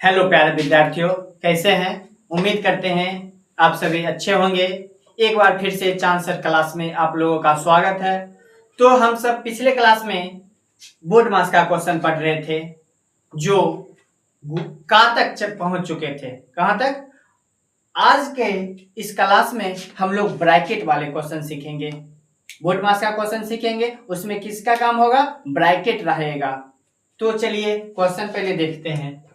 Hello प्यारे विद्यार्थियों, कैसे हैं। उम्मीद करते हैं आप सभी अच्छे होंगे। एक बार फिर से चांद सर क्लास में आप लोगों का स्वागत है। तो हम सब पिछले क्लास में बोर्ड मास का क्वेश्चन पढ़ रहे थे, जो कहाँ तक पहुंच चुके थे, कहाँ तक। आज के इस क्लास में हम लोग ब्रैकेट वाले क्वेश्चन सीखेंगे। बोर्ड मास का क्वेश्चन सीखेंगे, उसमें किसका काम होगा, ब्रैकेट रहेगा। तो चलिए क्वेश्चन पहले देखते हैं।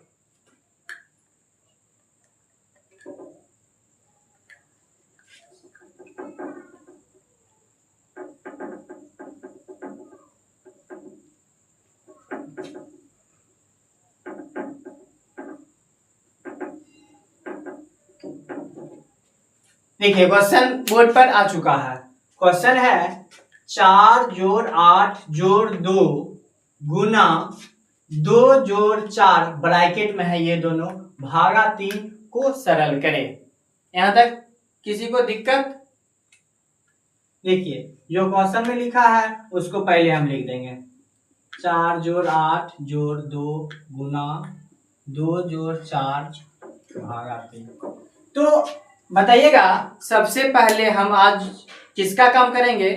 देखिए क्वेश्चन बोर्ड पर आ चुका है। क्वेश्चन है 4 जोड़ 8 जोड़ 2 गुना 2 जोड़ 4 ब्रैकेट में है ये दोनों, भागा 3 को सरल करें। यहां तक किसी को दिक्कत? देखिए जो क्वेश्चन में लिखा है उसको पहले हम लिख देंगे। 4 जोड़ 8 जोड़ 2 गुना 2 जोड़ 4 भागा 3। तो बताइएगा, सबसे पहले हम आज किसका काम करेंगे।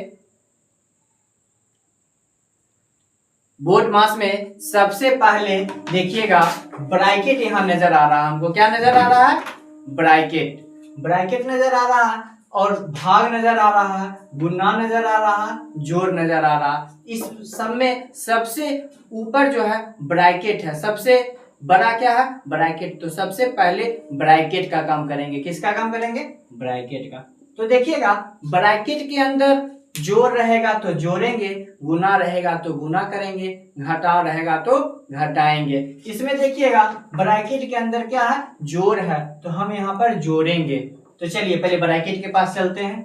बोर्ड मास में सबसे पहले देखिएगा ब्रैकेट यहां नजर आ रहा है हमको। क्या नजर आ रहा है? ब्रैकेट। ब्रैकेट नजर आ रहा है और भाग नजर आ रहा है, गुना नजर आ रहा है, जोड़ नजर आ रहा है। इस सब में सबसे ऊपर जो है ब्रैकेट है, सबसे बड़ा क्या है? ब्रैकेट। तो सबसे पहले ब्रैकेट का काम करेंगे। किसका काम करेंगे? ब्रैकेट का। तो देखिएगा ब्रैकेट के अंदर जोड़ रहेगा तो जोड़ेंगे, गुना रहेगा तो गुना करेंगे, घटाव रहेगा तो घटाएंगे। इसमें देखिएगा ब्रैकेट के अंदर क्या है? जोड़ है, तो हम यहाँ पर जोड़ेंगे। तो चलिए पहले ब्रैकेट के पास चलते हैं।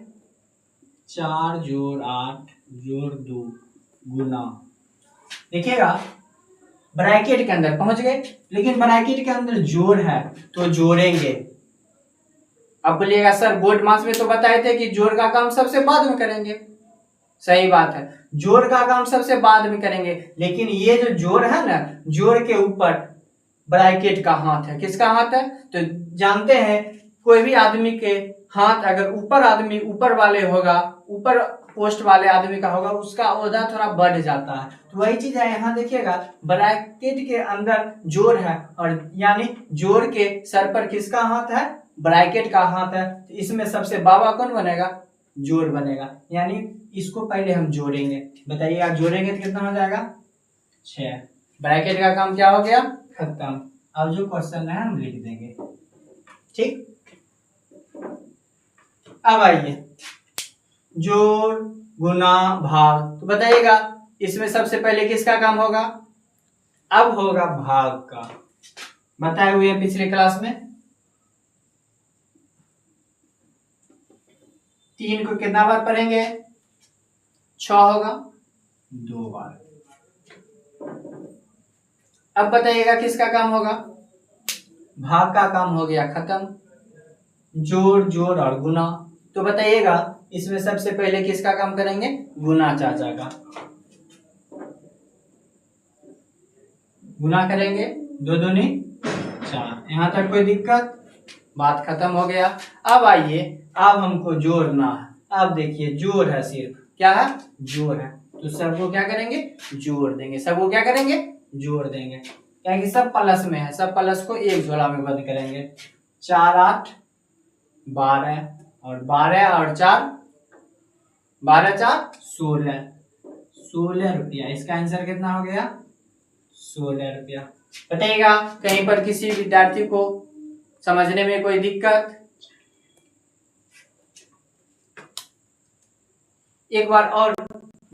4 जोड़ 8 जोड़ 2 गुना, देखिएगा ब्रैकेट के अंदर पहुंच गए, लेकिन ब्रैकेट के अंदर जोड़ है तो जोड़ेंगे। अब बोलिएगा सर बोर्ड मास में तो बताए थे कि जोड़ का काम सबसे बाद में करेंगे। सही बात है, जोड़ का काम सबसे बाद में करेंगे, लेकिन ये जो जोड़ है ना, जोड़ के ऊपर ब्रैकेट का हाथ है। किसका हाथ है? तो जानते हैं कोई भी आदमी के हाथ अगर ऊपर आदमी ऊपर वाले होगा, ऊपर पोस्ट वाले आदमी का होगा, उसका ओहदा थोड़ा बढ़ जाता है। तो वही चीज है यहाँ। देखिएगा ब्रैकेट के अंदर जोड़ है, और यानी जोड़ के सर पर किसका हाथ है? ब्रैकेट का हाथ है। तो इसमें सबसे बाबा कौन बनेगा? जोड़ बनेगा। यानी इसको पहले हम जोड़ेंगे। बताइएगा जोड़ेंगे तो कितना हो जाएगा? 6। ब्रैकेट का काम क्या हो गया? खत्म। अब जो क्वेश्चन है हम लिख देंगे। ठीक, अब आइए जोड़ गुना भाग। तो बताइएगा इसमें सबसे पहले किसका काम होगा? अब होगा भाग का। बताए हुए पिछले क्लास में 3 को कितना बार पढ़ेंगे? 6 होगा 2 बार। अब बताइएगा किसका काम होगा? भाग का काम हो गया खत्म। जोड़ जोड़ और गुना। तो बताइएगा इसमें सबसे पहले किसका काम करेंगे? गुना चाचा का। गुना करेंगे, 2 दूनी 4। यहां तक कोई दिक्कत? बात खत्म हो गया। अब आइए, अब हमको जोड़ना है। अब देखिए जोड़ है, सिर्फ क्या है? जोड़ है। तो सबको क्या करेंगे? जोड़ देंगे। सबको क्या करेंगे? जोड़ देंगे, क्योंकि सब प्लस में है। सब प्लस को एक झोला में बंद करेंगे। 4 8 12 और 12 और 4 12 4 16। 16 रुपया। इसका आंसर कितना हो गया? 16 रुपया। बताइएगा कहीं पर किसी विद्यार्थी को समझने में कोई दिक्कत? एक बार और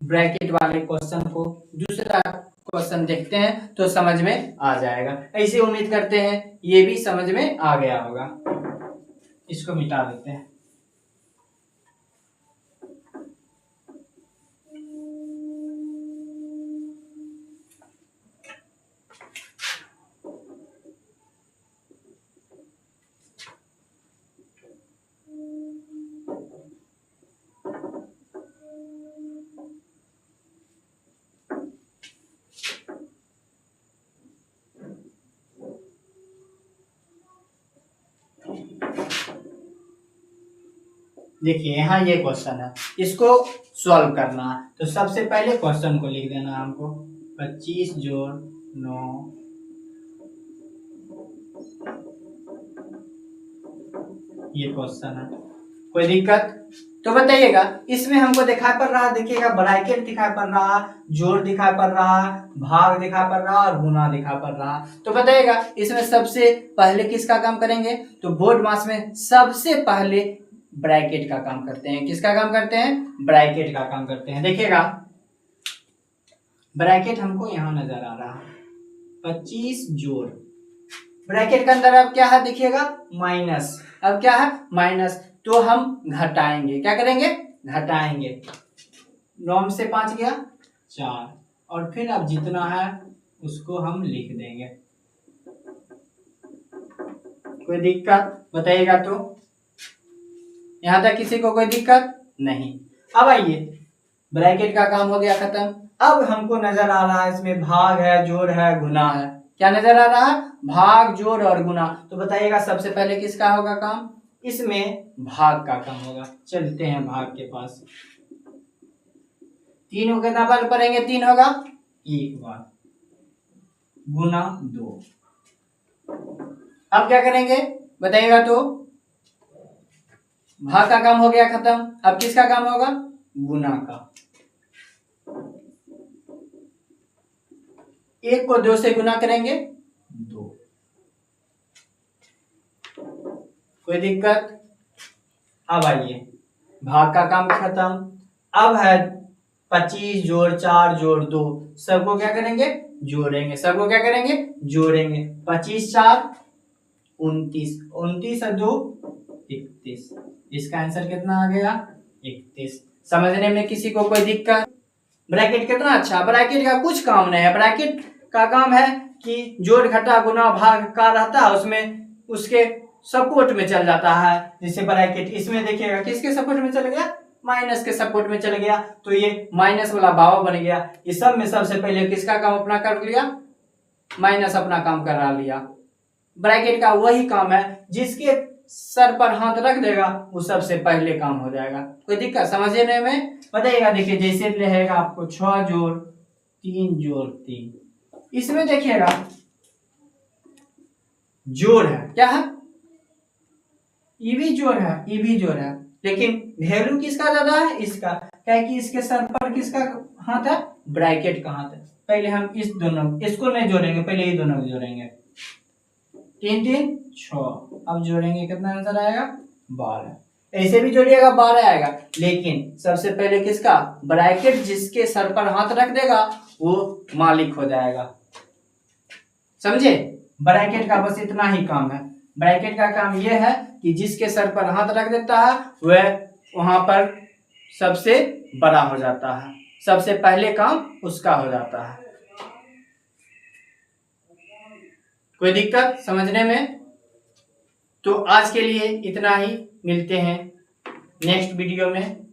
ब्रैकेट वाले क्वेश्चन को, दूसरा क्वेश्चन देखते हैं तो समझ में आ जाएगा। ऐसे उम्मीद करते हैं ये भी समझ में आ गया होगा। इसको मिटा देते हैं। देखिए यहाँ ये क्वेश्चन है, इसको सॉल्व करना है। तो सबसे पहले क्वेश्चन को लिख देना हमको, 25 जोड़ 9, ये क्वेश्चन है। कोई दिक्कत? तो बताइएगा, इसमें हमको दिखाई पड़ रहा है, देखिएगा ब्रैकेट दिखाई पड़ रहा है, जोड़ दिखाई पड़ रहा है, भाग दिखाई पड़ रहा है और गुना दिखाई पड़ रहा है। तो बताइएगा इसमें सबसे पहले किसका काम करेंगे? तो बोर्ड मास में सबसे पहले ब्रैकेट का काम करते हैं। किसका काम करते हैं? ब्रैकेट का काम करते हैं। देखिएगा ब्रैकेट हमको यहाँ नजर आ रहा है, 25 जोड़, ब्रैकेट के अंदर अब क्या है देखिएगा? माइनस। अब क्या है? माइनस। तो हम घटाएंगे, क्या करेंगे? घटाएंगे। 9 से 5 गया 4, और फिर अब जितना है उसको हम लिख देंगे। कोई दिक्कत बताइएगा? तो यहां तक किसी को कोई दिक्कत नहीं? अब आइए, ब्रैकेट का काम हो गया खत्म। अब हमको नजर आ रहा है इसमें भाग है, जोड़ है, गुना है। क्या नजर आ रहा है? भाग, जोड़ और गुना। तो बताइएगा सबसे पहले किसका होगा काम? इसमें भाग का काम होगा। चलते हैं भाग के पास। 3 को कितना बार पढ़ेंगे? 3 होगा 1 बार, गुना 2। अब क्या करेंगे बताइएगा? तो भाग का काम हो गया खत्म। अब किसका काम होगा? गुना का। 1 को 2 से गुना करेंगे 2। कोई दिक्कत? अब आइए, भाग का काम खत्म। अब है 25 जोड़ 4 जोड़ 2, सबको क्या करेंगे? जोड़ेंगे। सबको क्या करेंगे? जोड़ेंगे। 25 4 29, 29 और 2 31। इसका आंसर कितना आ गया? 31। समझने में किसी को कोई दिक्कत? ब्रैकेट कितना अच्छा, ब्रैकेट का कुछ काम नहीं है। ब्रैकेट का काम है कि जोड़ घटा गुना भाग का रहता है, उसमें उसके सपोर्ट में चल जाता है। जैसे ब्रैकेट इसमें देखिएगा किसके सपोर्ट में चल गया? माइनस के सपोर्ट में चल गया, तो ये माइनस वाला बाबा बन गया। इस सब में सबसे पहले किसका काम अपना कर लिया? माइनस अपना काम करा लिया। ब्रैकेट का वही काम है, जिसके सर पर हाथ रख देगा वो सबसे पहले काम हो जाएगा। कोई दिक्कत समझने में? बताइएगा। देखिए जैसे रहेगा आपको 6 जोड़ 3 जोड़ 3, इसमें देखिएगा जोड़ है, क्या है? ये भी जोड़ है, ये भी जोड़ है, लेकिन वैल्यू किसका ज्यादा है? इसका। क्या है कि इसके सर पर किसका हाथ है? ब्रैकेट का हाथ है। पहले हम इस दोनों, इसको नहीं जोड़ेंगे, पहले ये दोनों जोड़ेंगे। 3 3 6, अब जोड़ेंगे कितना आंसर आएगा? 12। ऐसे भी जोड़िएगा 12 आएगा, लेकिन सबसे पहले किसका? ब्रैकेट जिसके सर पर हाथ रख देगा वो मालिक हो जाएगा। समझे? ब्रैकेट का बस इतना ही काम है। ब्रैकेट का काम यह है कि जिसके सर पर हाथ रख देता है वह वहां पर सबसे बड़ा हो जाता है, सबसे पहले काम उसका हो जाता है। कोई दिक्कत समझने में? तो आज के लिए इतना ही, मिलते हैं नेक्स्ट वीडियो में।